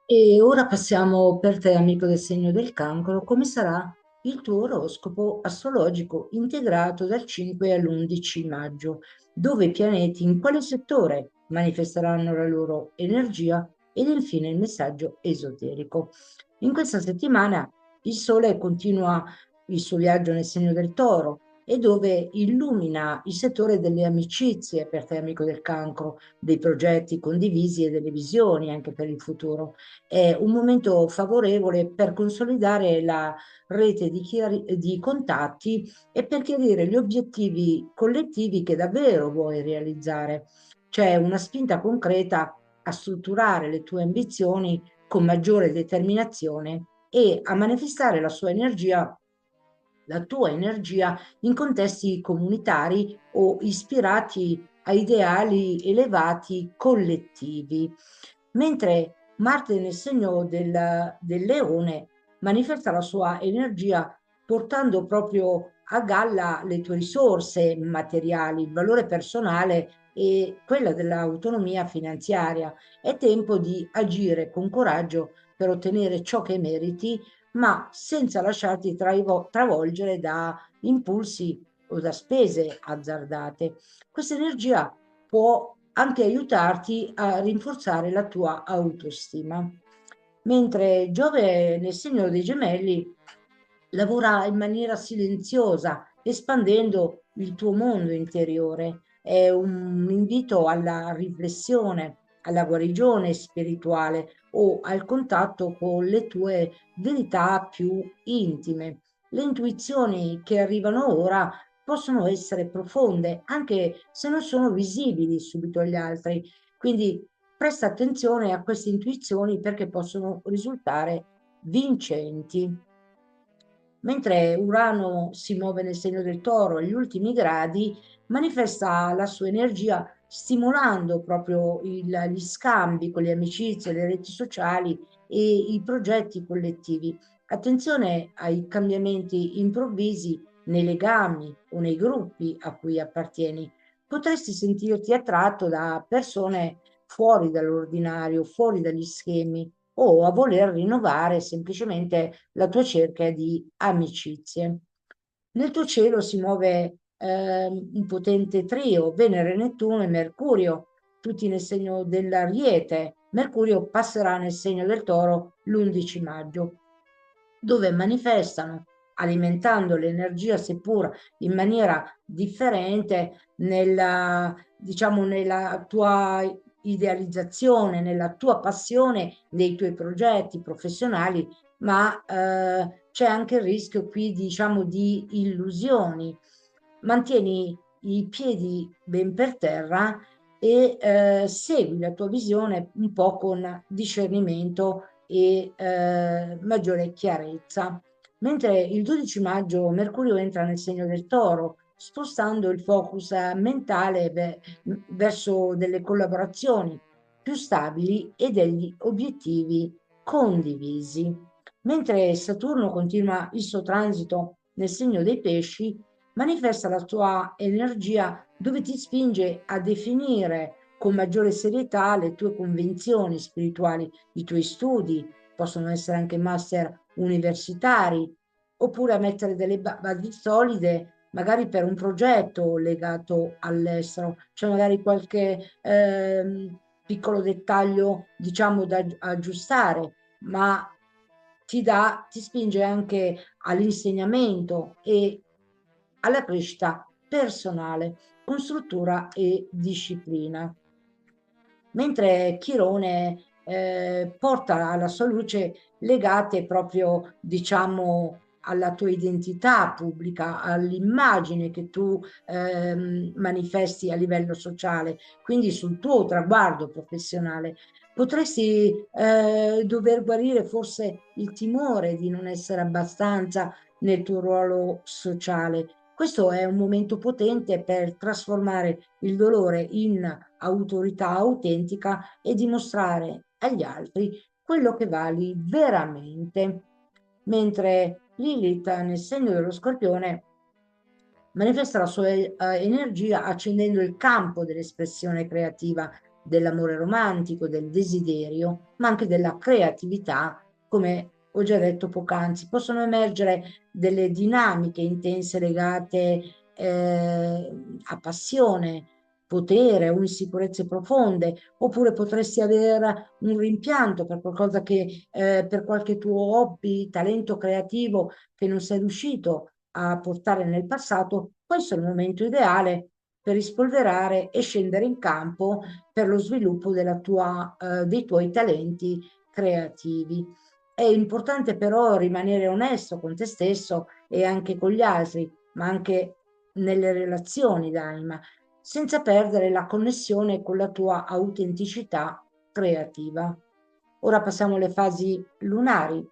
E ora passiamo per te, amico del segno del cancro, come sarà il tuo oroscopo astrologico integrato dal 5 all'11 maggio, dove i pianeti in quale settore manifesteranno la loro energia ed infine il messaggio esoterico. In questa settimana il Sole continua il suo viaggio nel segno del Toro e dove illumina il settore delle amicizie per te, amico del cancro, dei progetti condivisi e delle visioni anche per il futuro. È un momento favorevole per consolidare la rete di contatti e per chiarire gli obiettivi collettivi che davvero vuoi realizzare. C'è una spinta concreta a strutturare le tue ambizioni con maggiore determinazione e a manifestare la tua energia in contesti comunitari o ispirati a ideali elevati collettivi. Mentre Marte nel segno del leone manifesta la sua energia portando proprio a galla le tue risorse materiali, il valore personale e quella dell'autonomia finanziaria. È tempo di agire con coraggio per ottenere ciò che meriti, ma senza lasciarti travolgere da impulsi o da spese azzardate. Questa energia può anche aiutarti a rinforzare la tua autostima. Mentre Giove nel segno dei Gemelli lavora in maniera silenziosa espandendo il tuo mondo interiore. È un invito alla riflessione, alla guarigione spirituale o al contatto con le tue verità più intime. Le intuizioni che arrivano ora possono essere profonde, anche se non sono visibili subito agli altri. Quindi presta attenzione a queste intuizioni perché possono risultare vincenti. Mentre Urano si muove nel segno del Toro agli ultimi gradi, manifesta la sua energia stimolando proprio gli scambi con le amicizie, le reti sociali e i progetti collettivi. Attenzione ai cambiamenti improvvisi nei legami o nei gruppi a cui appartieni. Potresti sentirti attratto da persone fuori dall'ordinario, fuori dagli schemi o a voler rinnovare semplicemente la tua cerca di amicizie. Nel tuo cielo si muove un potente trio, Venere, Nettuno e Mercurio, tutti nel segno dell'Ariete. Mercurio passerà nel segno del Toro l'11 maggio, dove manifestano, alimentando l'energia, seppur in maniera differente, diciamo, nella tua idealizzazione, nella tua passione, nei tuoi progetti professionali, ma c'è anche il rischio qui, diciamo, di illusioni. Mantieni i piedi ben per terra e segui la tua visione un po' con discernimento e maggiore chiarezza. Mentre il 12 maggio Mercurio entra nel segno del Toro, spostando il focus mentale verso delle collaborazioni più stabili e degli obiettivi condivisi. Mentre Saturno continua il suo transito nel segno dei Pesci, manifesta la tua energia dove ti spinge a definire con maggiore serietà le tue convinzioni spirituali, i tuoi studi, possono essere anche master universitari, oppure a mettere delle basi solide, magari per un progetto legato all'estero, cioè magari qualche piccolo dettaglio, diciamo, da aggiustare, ma ti spinge anche all'insegnamento e alla crescita personale con struttura e disciplina. Mentre Chirone porta alla sua luce legate proprio, diciamo, alla tua identità pubblica, all'immagine che tu manifesti a livello sociale, quindi sul tuo traguardo professionale. Potresti dover guarire forse il timore di non essere abbastanza nel tuo ruolo sociale. Questo è un momento potente per trasformare il dolore in autorità autentica e dimostrare agli altri quello che vali veramente. Mentre Lilith nel segno dello Scorpione manifesta la sua energia accendendo il campo dell'espressione creativa, dell'amore romantico, del desiderio, ma anche della creatività, come ho già detto poc'anzi. Possono emergere delle dinamiche intense legate a passione, potere o insicurezze profonde, oppure potresti avere un rimpianto per qualcosa che, per qualche tuo hobby, talento creativo che non sei riuscito a portare nel passato. Questo è il momento ideale per rispolverare e scendere in campo per lo sviluppo dei tuoi talenti creativi. È importante però rimanere onesto con te stesso e anche con gli altri, ma anche nelle relazioni d'anima, senza perdere la connessione con la tua autenticità creativa. Ora passiamo alle fasi lunari.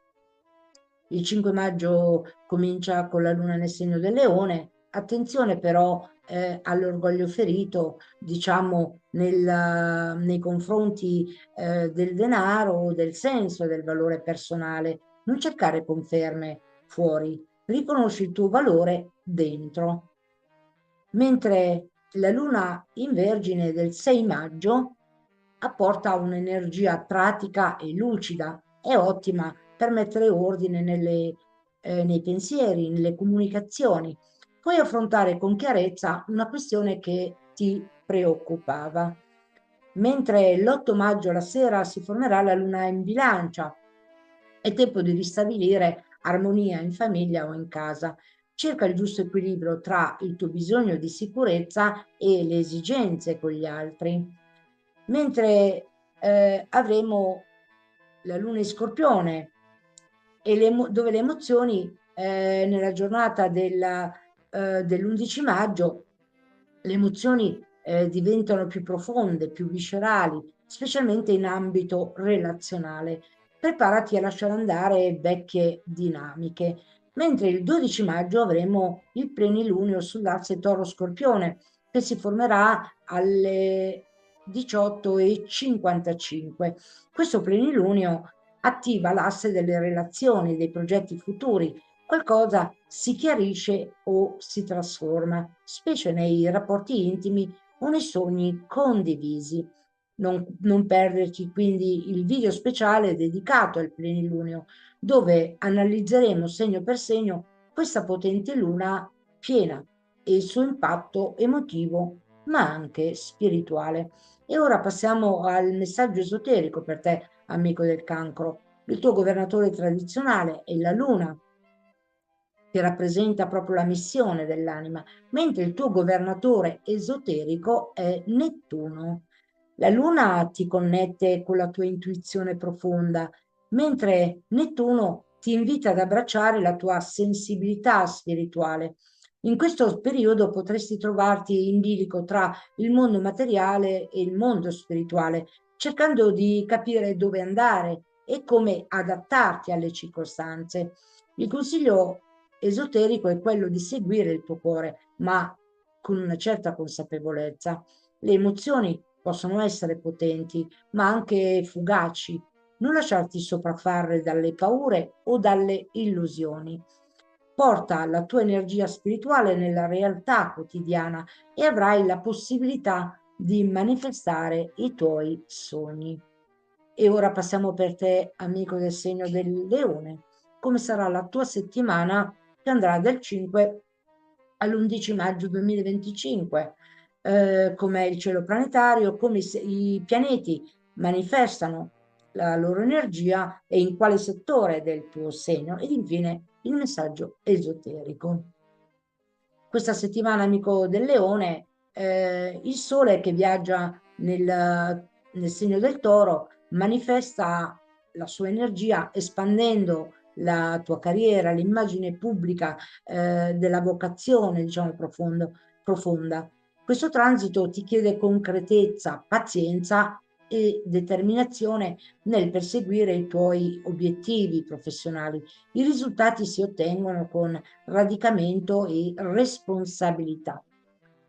Il 5 maggio comincia con la luna nel segno del Leone. Attenzione però all'orgoglio ferito, diciamo, nei confronti del denaro, del senso e del valore personale. Non cercare conferme fuori, riconosci il tuo valore dentro. Mentre la luna in Vergine del 6 maggio apporta un'energia pratica e lucida, è ottima per mettere ordine nei pensieri, nelle comunicazioni. Puoi affrontare con chiarezza una questione che ti preoccupava. Mentre l'8 maggio la sera si formerà la luna in bilancia, è tempo di ristabilire armonia in famiglia o in casa. cerca il giusto equilibrio tra il tuo bisogno di sicurezza e le esigenze con gli altri. Mentre avremo la luna in Scorpione e dove le emozioni nella giornata dell'11 maggio, le emozioni diventano più profonde, più viscerali, specialmente in ambito relazionale. Preparati a lasciare andare vecchie dinamiche. Mentre il 12 maggio avremo il plenilunio sull'asse Toro-Scorpione, che si formerà alle 18:55. Questo plenilunio attiva l'asse delle relazioni, dei progetti futuri. Qualcosa si chiarisce o si trasforma, specie nei rapporti intimi o nei sogni condivisi. Non perderci quindi il video speciale dedicato al plenilunio, dove analizzeremo segno per segno questa potente luna piena e il suo impatto emotivo, ma anche spirituale. E ora passiamo al messaggio esoterico per te, amico del cancro. Il tuo governatore tradizionale è la luna, che rappresenta proprio la missione dell'anima, mentre il tuo governatore esoterico è Nettuno. La luna ti connette con la tua intuizione profonda, mentre Nettuno ti invita ad abbracciare la tua sensibilità spirituale. In questo periodo potresti trovarti in bilico tra il mondo materiale e il mondo spirituale, cercando di capire dove andare e come adattarti alle circostanze. Il consiglio esoterico è quello di seguire il tuo cuore, ma con una certa consapevolezza. Le emozioni possono essere potenti, ma anche fugaci. Non lasciarti sopraffare dalle paure o dalle illusioni. Porta la tua energia spirituale nella realtà quotidiana e avrai la possibilità di manifestare i tuoi sogni. E ora passiamo per te, amico del segno del leone. Come sarà la tua settimana che andrà dal 5 all'11 maggio 2025? Com'è il cielo planetario, come i pianeti manifestano la loro energia e in quale settore del tuo segno. Ed infine il messaggio esoterico. Questa settimana, amico del Leone, il Sole che viaggia nel segno del Toro manifesta la sua energia espandendo la tua carriera, l'immagine pubblica della vocazione, diciamo, profonda. Questo transito ti chiede concretezza, pazienza e determinazione nel perseguire i tuoi obiettivi professionali. I risultati si ottengono con radicamento e responsabilità.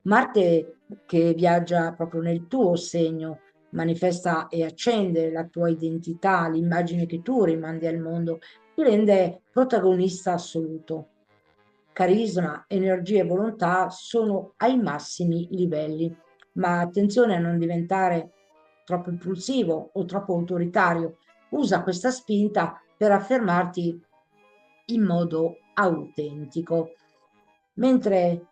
Marte, che viaggia proprio nel tuo segno, manifesta e accende la tua identità, l'immagine che tu rimandi al mondo, ti rende protagonista assoluto. Carisma, energia e volontà sono ai massimi livelli, ma attenzione a non diventare troppo impulsivo o troppo autoritario. Usa questa spinta per affermarti in modo autentico. Mentre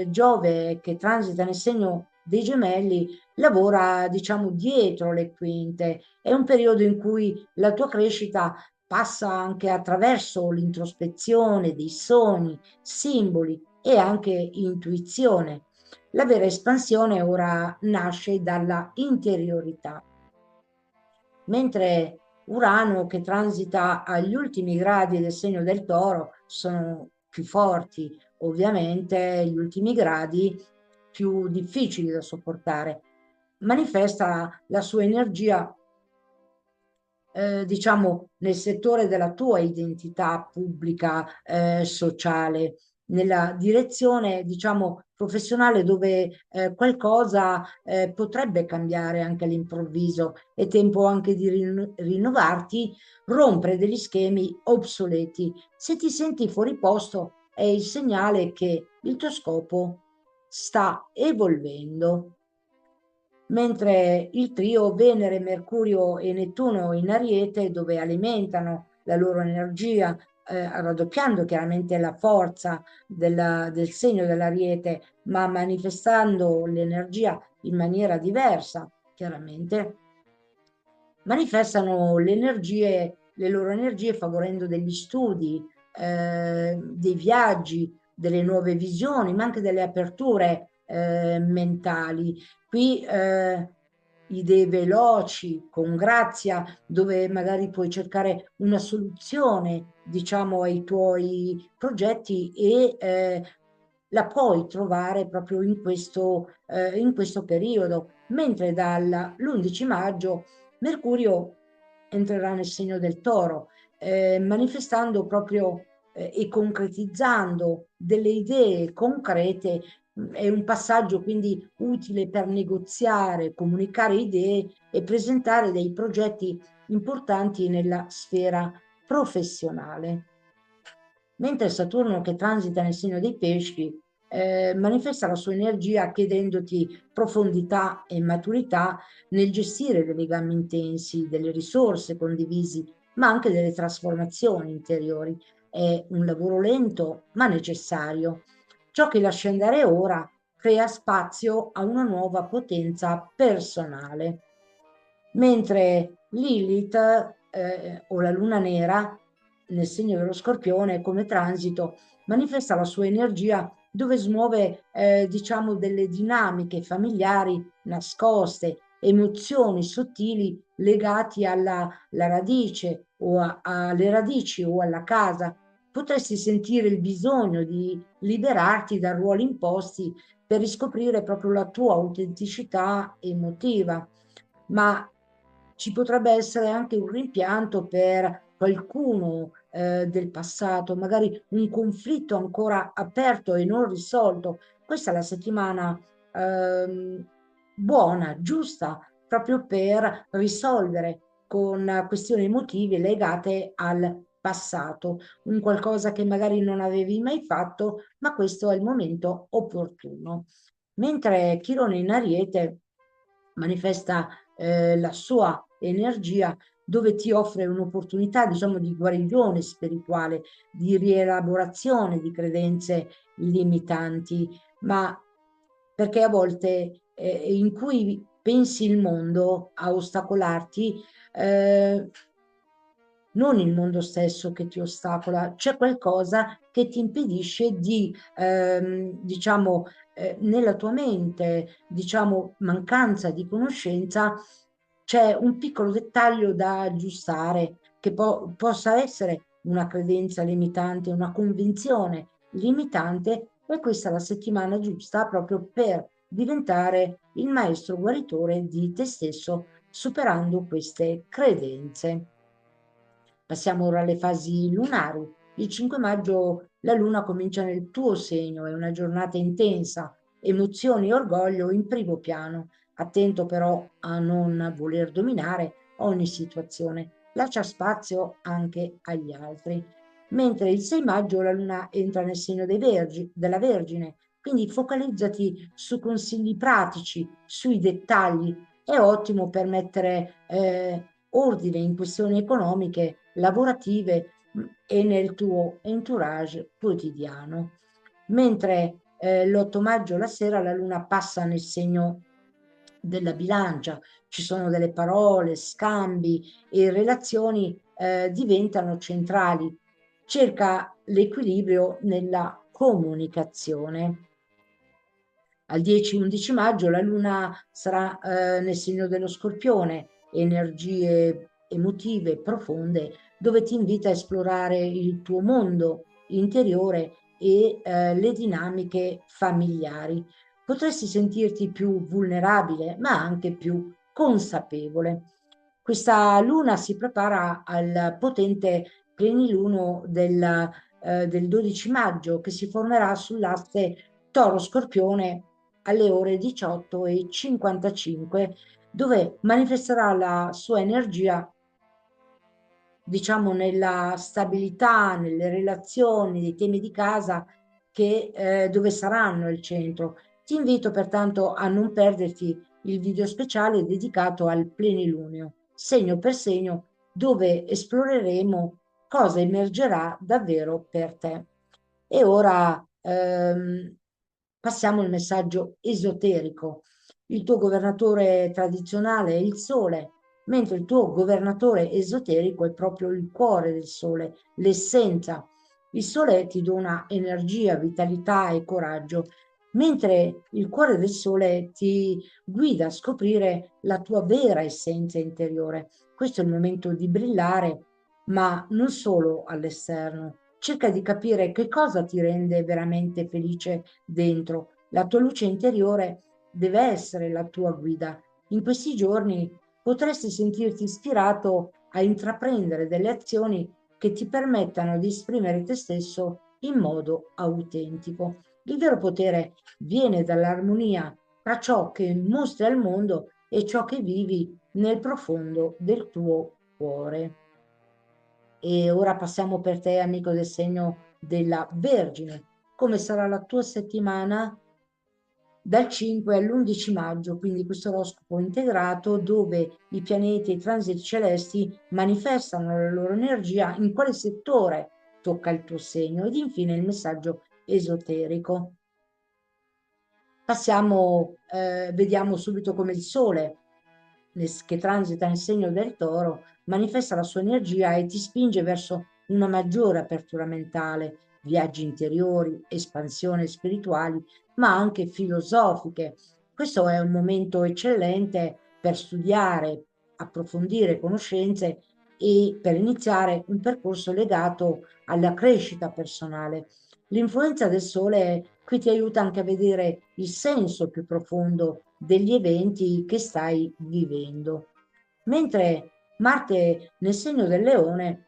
Giove, che transita nel segno dei gemelli, lavora, diciamo, dietro le quinte. È un periodo in cui la tua crescita passa anche attraverso l'introspezione dei sogni, simboli e anche intuizione. La vera espansione ora nasce dalla interiorità, mentre Urano, che transita agli ultimi gradi del segno del Toro, sono più forti, ovviamente gli ultimi gradi più difficili da sopportare. Manifesta la sua energia, diciamo, nel settore della tua identità pubblica, sociale, nella direzione, diciamo, professionale dove qualcosa potrebbe cambiare anche all'improvviso. È tempo anche di rinnovarti, rompere degli schemi obsoleti. Se ti senti fuori posto, è il segnale che il tuo scopo sta evolvendo, mentre il trio Venere, Mercurio e Nettuno in Ariete, dove alimentano la loro energia, raddoppiando chiaramente la forza del segno dell'Ariete, ma manifestando l'energia in maniera diversa, chiaramente, manifestano le loro energie favorendo degli studi, dei viaggi, delle nuove visioni, ma anche delle aperture mentali. Qui idee veloci, con grazia, dove magari puoi cercare una soluzione, diciamo, ai tuoi progetti e la puoi trovare proprio in questo periodo, mentre dall'11 maggio Mercurio entrerà nel segno del Toro, manifestando proprio e concretizzando delle idee concrete. È un passaggio quindi utile per negoziare, comunicare idee e presentare dei progetti importanti nella sfera professionale. Mentre Saturno, che transita nel segno dei pesci, manifesta la sua energia chiedendoti profondità e maturità nel gestire dei legami intensi, delle risorse condivisi, ma anche delle trasformazioni interiori. È un lavoro lento ma necessario. Ciò che lascia andare ora crea spazio a una nuova potenza personale. Mentre Lilith, o la luna nera, nel segno dello Scorpione, come transito, manifesta la sua energia dove smuove, diciamo, delle dinamiche familiari nascoste, emozioni sottili legati alla radice alle radici o alla casa. Potresti sentire il bisogno di liberarti da ruoli imposti per riscoprire proprio la tua autenticità emotiva, ma ci potrebbe essere anche un rimpianto per qualcuno del passato, magari un conflitto ancora aperto e non risolto. Questa è la settimana buona, giusta, proprio per risolvere con questioni emotive legate al passato, un qualcosa che magari non avevi mai fatto, ma questo è il momento opportuno. Mentre Chirone in Ariete manifesta la sua energia dove ti offre un'opportunità, diciamo, di guarigione spirituale, di rielaborazione di credenze limitanti, ma perché a volte in cui pensi il mondo a ostacolarti, eh, non il mondo stesso che ti ostacola, c'è qualcosa che ti impedisce di, diciamo, nella tua mente, diciamo, mancanza di conoscenza, c'è un piccolo dettaglio da aggiustare che possa essere una credenza limitante, una convinzione limitante, e questa è la settimana giusta proprio per diventare il maestro guaritore di te stesso, superando queste credenze. Passiamo ora alle fasi lunari. Il 5 maggio la luna comincia nel tuo segno, è una giornata intensa, emozioni e orgoglio in primo piano. Attento però a non voler dominare ogni situazione, lascia spazio anche agli altri. Mentre il 6 maggio la luna entra nel segno della Vergine, quindi focalizzati su consigli pratici, sui dettagli. È ottimo per mettere ordine in questioni economiche, lavorative e nel tuo entourage quotidiano. Mentre l'8 maggio la sera la luna passa nel segno della bilancia, ci sono delle parole, scambi e relazioni diventano centrali. Cerca l'equilibrio nella comunicazione. Al 10-11 maggio la luna sarà nel segno dello Scorpione, energie emotive profonde, dove ti invita a esplorare il tuo mondo interiore e le dinamiche familiari. Potresti sentirti più vulnerabile, ma anche più consapevole. Questa luna si prepara al potente pleniluno del 12 maggio, che si formerà sull'asse Toro-Scorpione alle ore 18:55, dove manifesterà la sua energia, diciamo, nella stabilità, nelle relazioni, nei temi di casa, dove saranno il centro. Ti invito pertanto a non perderti il video speciale dedicato al plenilunio, segno per segno, dove esploreremo cosa emergerà davvero per te. E ora passiamo al messaggio esoterico. Il tuo governatore tradizionale è il Sole, mentre il tuo governatore esoterico è proprio il cuore del Sole, l'essenza. il Sole ti dona energia, vitalità e coraggio, mentre il cuore del Sole ti guida a scoprire la tua vera essenza interiore. Questo è il momento di brillare, ma non solo all'esterno. Cerca di capire che cosa ti rende veramente felice dentro. La tua luce interiore deve essere la tua guida. In questi giorni potresti sentirti ispirato a intraprendere delle azioni che ti permettano di esprimere te stesso in modo autentico. Il vero potere viene dall'armonia tra ciò che mostri al mondo e ciò che vivi nel profondo del tuo cuore. E ora passiamo per te, amico del segno della Vergine. Come sarà la tua settimana? Dal 5 all'11 maggio, quindi questo oroscopo integrato dove i pianeti e i transiti celesti manifestano la loro energia, in quale settore tocca il tuo segno ed infine il messaggio esoterico. Passiamo, vediamo subito come il Sole, che transita nel segno del Toro, manifesta la sua energia e ti spinge verso una maggiore apertura mentale, viaggi interiori, espansioni spirituali, ma anche filosofiche. Questo è un momento eccellente per studiare, approfondire conoscenze e per iniziare un percorso legato alla crescita personale. L'influenza del Sole qui ti aiuta anche a vedere il senso più profondo degli eventi che stai vivendo. Mentre Marte nel segno del Leone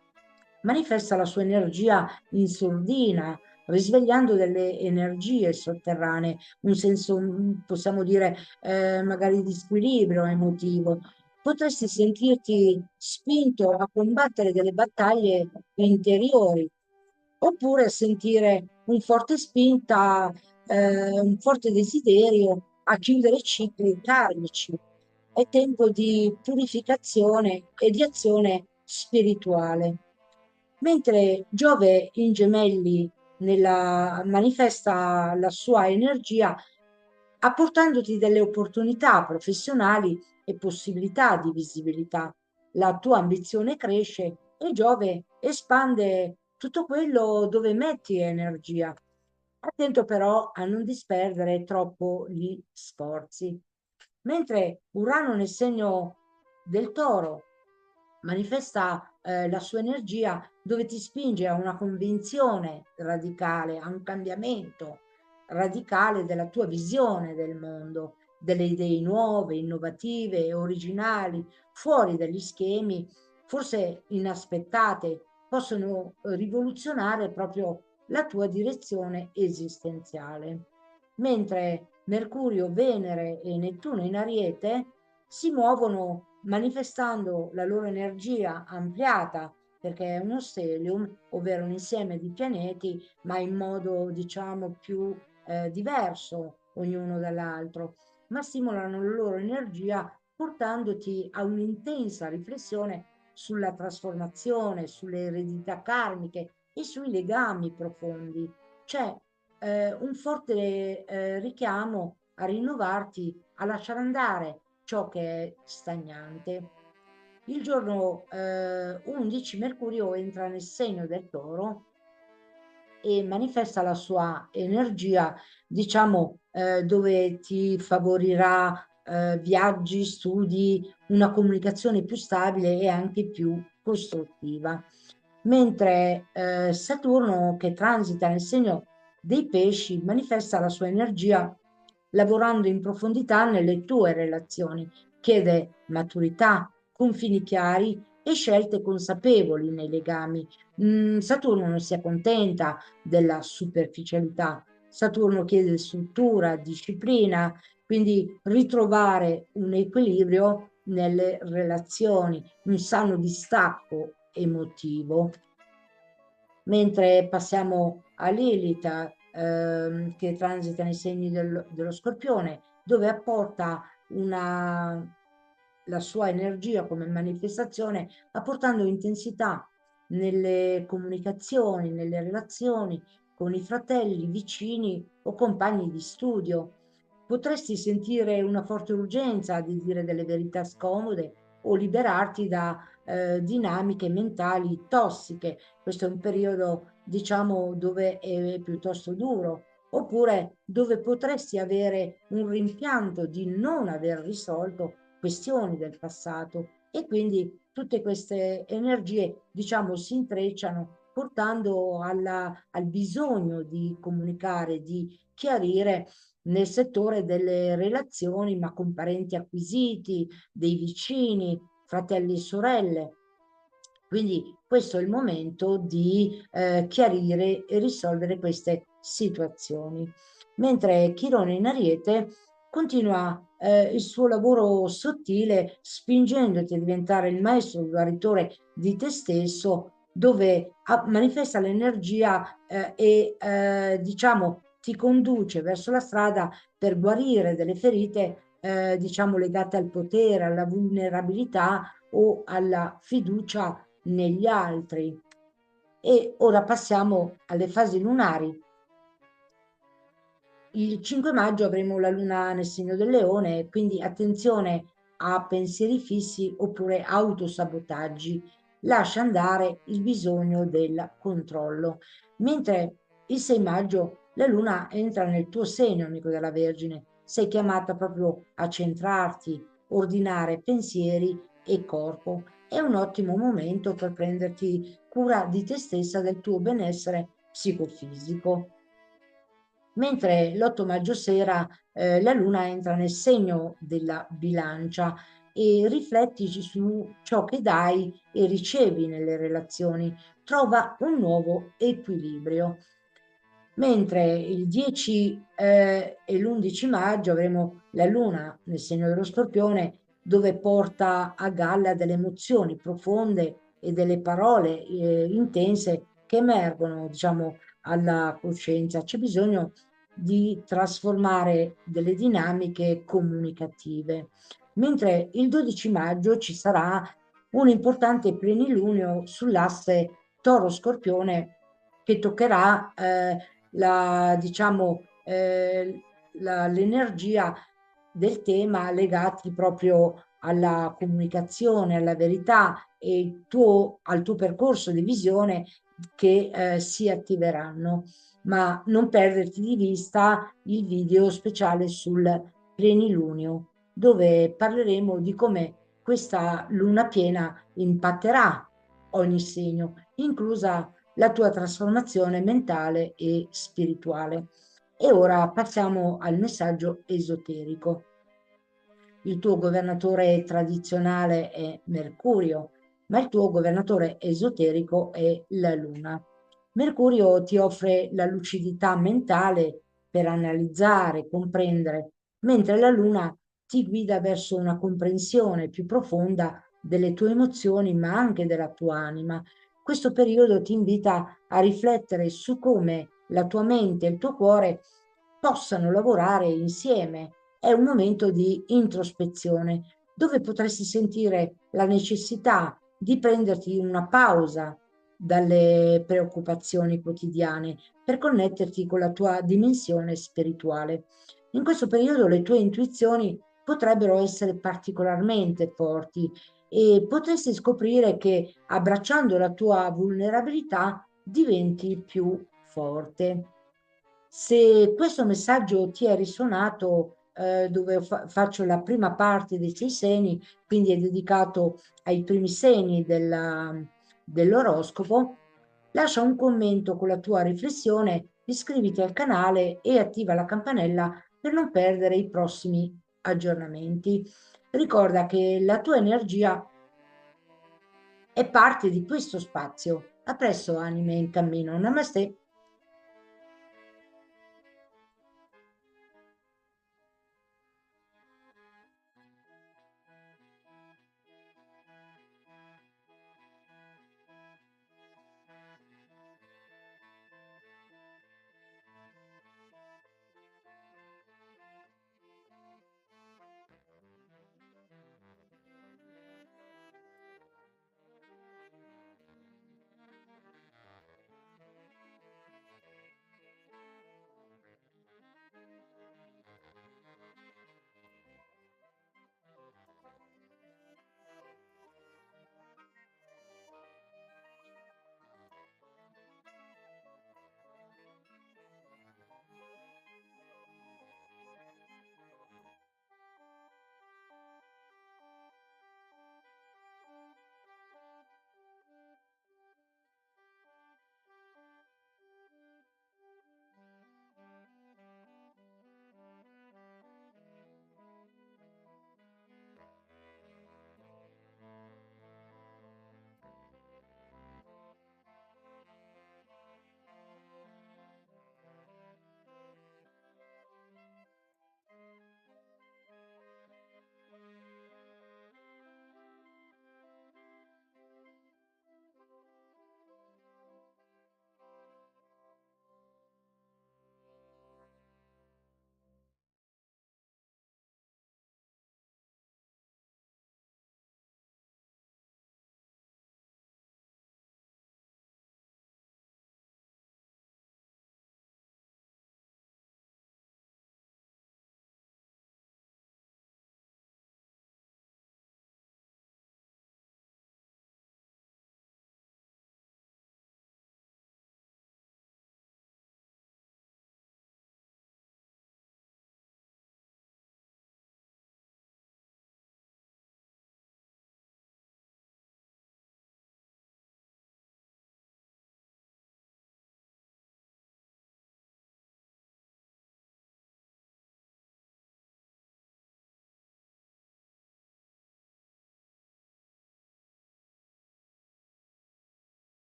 manifesta la sua energia in sordina, risvegliando delle energie sotterranee, un senso, possiamo dire, magari di squilibrio emotivo. Potresti sentirti spinto a combattere delle battaglie interiori, oppure sentire un forte spinta, un forte desiderio a chiudere cicli karmici. È tempo di purificazione e di azione spirituale. Mentre Giove in Gemelli manifesta la sua energia apportandoti delle opportunità professionali e possibilità di visibilità. La tua ambizione cresce e Giove espande tutto quello dove metti energia. Attento però a non disperdere troppo gli sforzi. Mentre Urano nel segno del Toro manifesta la sua energia dove ti spinge a una convinzione radicale, a un cambiamento radicale della tua visione del mondo, delle idee nuove, innovative, originali, fuori dagli schemi, forse inaspettate, possono rivoluzionare proprio la tua direzione esistenziale. Mentre Mercurio, Venere e Nettuno in Ariete si muovono manifestando la loro energia ampliata, perché è uno stellium, ovvero un insieme di pianeti, ma in modo diciamo più diverso ognuno dall'altro, ma stimolano la loro energia portandoti a un'intensa riflessione sulla trasformazione, sulle eredità karmiche e sui legami profondi. C'è un forte richiamo a rinnovarti, a lasciare andare ciò che è stagnante. Il giorno 11 Mercurio entra nel segno del Toro e manifesta la sua energia, diciamo, dove ti favorirà viaggi, studi, una comunicazione più stabile e anche più costruttiva. Mentre Saturno, che transita nel segno dei pesci, manifesta la sua energia lavorando in profondità nelle tue relazioni, chiede maturità, confini chiari e scelte consapevoli nei legami. Saturno non si accontenta della superficialità. Saturno chiede struttura, disciplina, quindi ritrovare un equilibrio nelle relazioni, un sano distacco emotivo. Mentre passiamo a Lilith, che transita nei segni dello Scorpione, dove apporta la sua energia come manifestazione, apportando intensità nelle comunicazioni, nelle relazioni con i fratelli, vicini o compagni di studio. Potresti sentire una forte urgenza di dire delle verità scomode o liberarti da dinamiche mentali tossiche. Questo è un periodo, diciamo, dove è piuttosto duro, oppure dove potresti avere un rimpianto di non aver risolto questioni del passato e quindi tutte queste energie, diciamo, si intrecciano portando al bisogno di comunicare, di chiarire nel settore delle relazioni, ma con parenti acquisiti, dei vicini, fratelli e sorelle. Quindi questo è il momento di chiarire e risolvere queste situazioni. Mentre Chirone in Ariete continua il suo lavoro sottile, spingendoti a diventare il maestro guaritore di te stesso, dove manifesta l'energia e diciamo ti conduce verso la strada per guarire delle ferite diciamo legate al potere, alla vulnerabilità o alla fiducia negli altri. E ora passiamo alle fasi lunari. Il 5 maggio avremo la luna nel segno del leone, quindi attenzione a pensieri fissi oppure autosabotaggi. Lascia andare il bisogno del controllo. Mentre il 6 maggio la luna entra nel tuo segno, amico della Vergine. Sei chiamata proprio a centrarti, ordinare pensieri e corpo. È un ottimo momento per prenderti cura di te stessa, del tuo benessere psicofisico. Mentre l'8 maggio sera la luna entra nel segno della bilancia e riflettici su ciò che dai e ricevi nelle relazioni, trova un nuovo equilibrio. Mentre il 10 e l'11 maggio avremo la luna nel segno dello Scorpione, dove porta a galla delle emozioni profonde e delle parole intense che emergono, diciamo, alla coscienza. C'è bisogno di trasformare delle dinamiche comunicative. Mentre il 12 maggio ci sarà un importante plenilunio sull'asse Toro-Scorpione che toccherà diciamo, l'energia del tema legati proprio alla comunicazione, alla verità e al tuo percorso di visione che si attiveranno. Ma non perderti di vista il video speciale sul plenilunio, dove parleremo di come questa luna piena impatterà ogni segno, inclusa la tua trasformazione mentale e spirituale. E ora passiamo al messaggio esoterico. Il tuo governatore tradizionale è Mercurio, ma il tuo governatore esoterico è la Luna. Mercurio ti offre la lucidità mentale per analizzare, comprendere, mentre la Luna ti guida verso una comprensione più profonda delle tue emozioni, ma anche della tua anima. Questo periodo ti invita a riflettere su come la tua mente e il tuo cuore possano lavorare insieme. È un momento di introspezione dove potresti sentire la necessità di prenderti una pausa dalle preoccupazioni quotidiane per connetterti con la tua dimensione spirituale. In questo periodo le tue intuizioni potrebbero essere particolarmente forti e potresti scoprire che abbracciando la tua vulnerabilità diventi più forte. Se questo messaggio ti è risuonato, dove faccio la prima parte dei sei segni, quindi è dedicato ai primi segni dell'oroscopo, lascia un commento con la tua riflessione, iscriviti al canale e attiva la campanella per non perdere i prossimi aggiornamenti. Ricorda che la tua energia è parte di questo spazio. A presto, anime in cammino. Namaste.